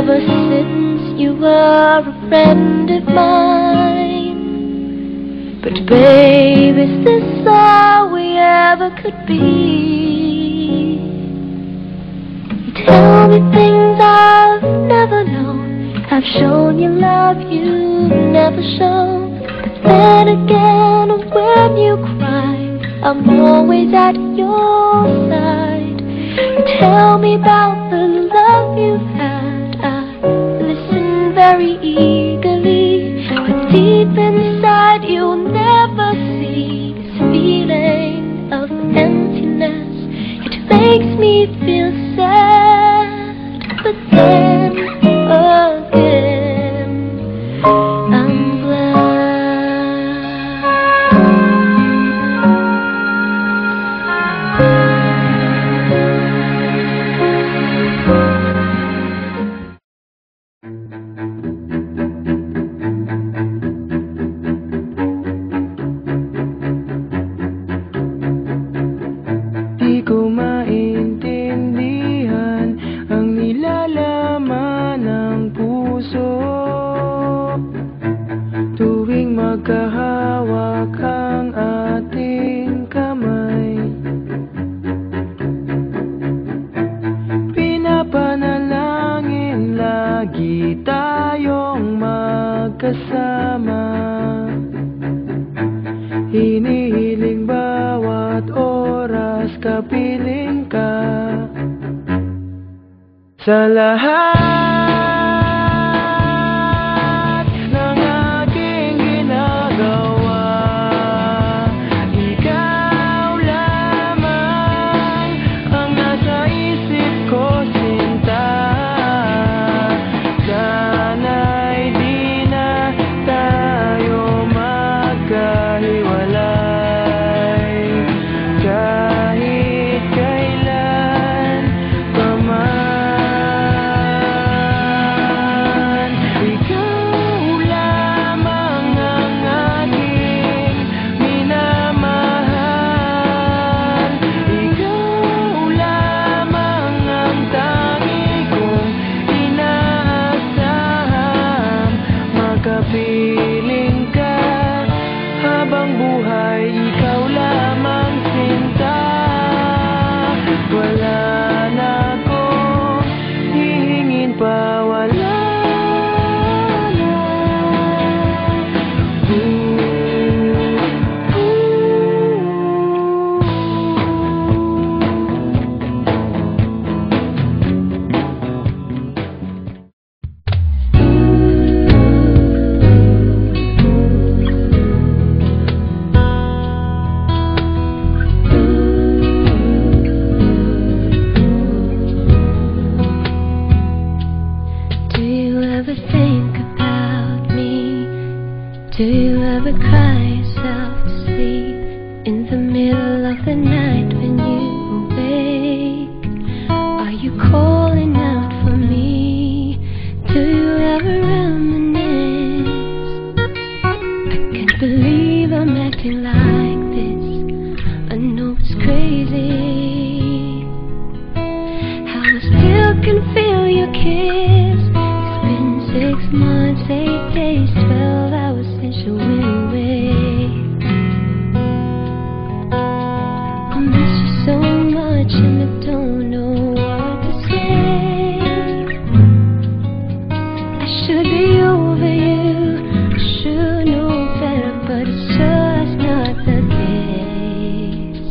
ever since you were a friend of mine. But babe, is this all we ever could be? You tell me things I've never known. I've shown you love you've never shown. But then again, when you cry, I'm always at your side. You tell me about the love you've had. I listen very eagerly, but deep inside you'll never see this feeling of emptiness. It makes me feel sad, but then again I'm magkahawak ang ating kamay. Pinapanalangin lagi tayong magkasama. Hinihiling bawat oras kapiling ka. Sa lahat piling ka habang buhay, ikaw lamang sinta. Wala na akong hihingin pa, wala na. Do you ever cry yourself to sleep in the middle of the night when you awake? Are you calling out for me? Do you ever reminisce? I can't believe I'm acting like this. I know it's crazy how I still can feel your kiss. It's been 6 months, 8 days, 12 hours since you went away. I miss you so much and I don't know what to say. I should be over you, I should know better, but it's just not the case.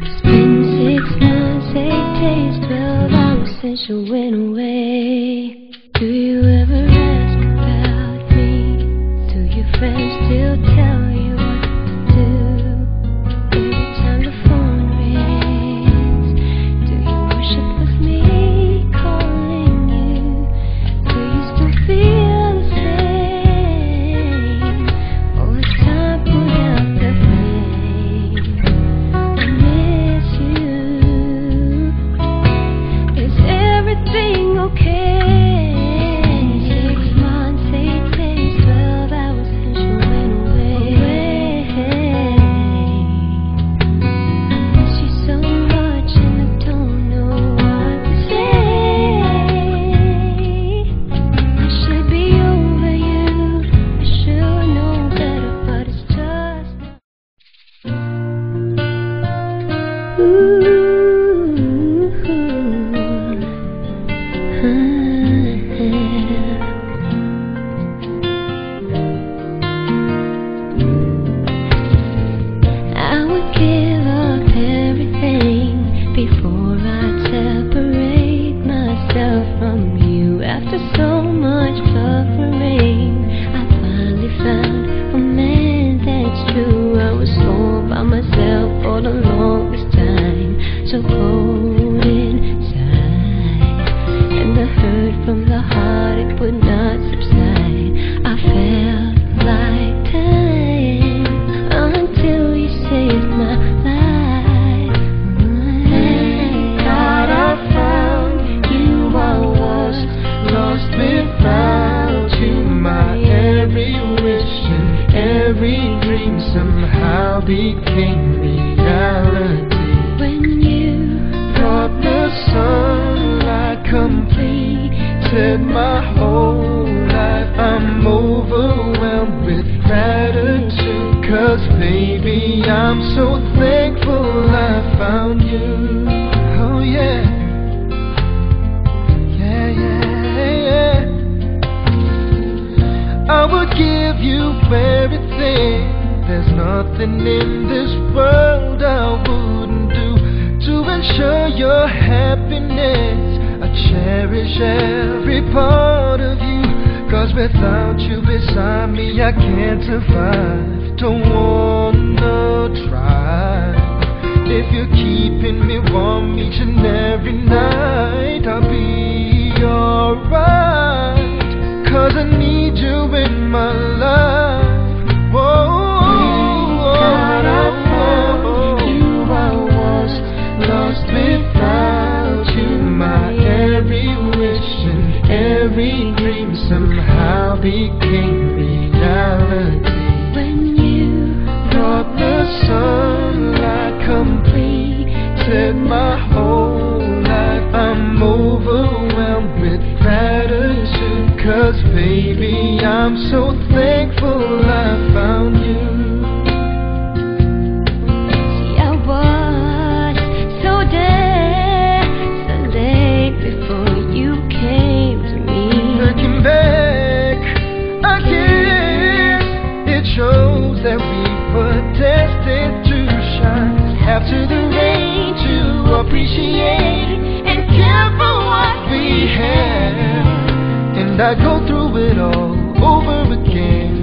It's been 6 months, 8 days, 12 hours since you went away. Do you ever ask about me? Do your friends still tell you what to do? Every time the phone rings, do you wish it was me calling you? Do you still feel the same? All the time put out the flame. I miss you. Is everything okay? cherish every part of you, 'cause without you beside me I can't survive. Don't wanna try. If you're keeping me warm each and every night, I'll be alright, 'cause I need you in my life. Every dream somehow became reality When you brought the sunlight, completed my whole life. I'm overwhelmed with gratitude, 'cause baby, I'm so thankful I found you. see, I was so dead, so late before you came to me. Looking back again, it shows that we were destined to shine. After the rain, to appreciate and care for what we had. And I go through it all over again.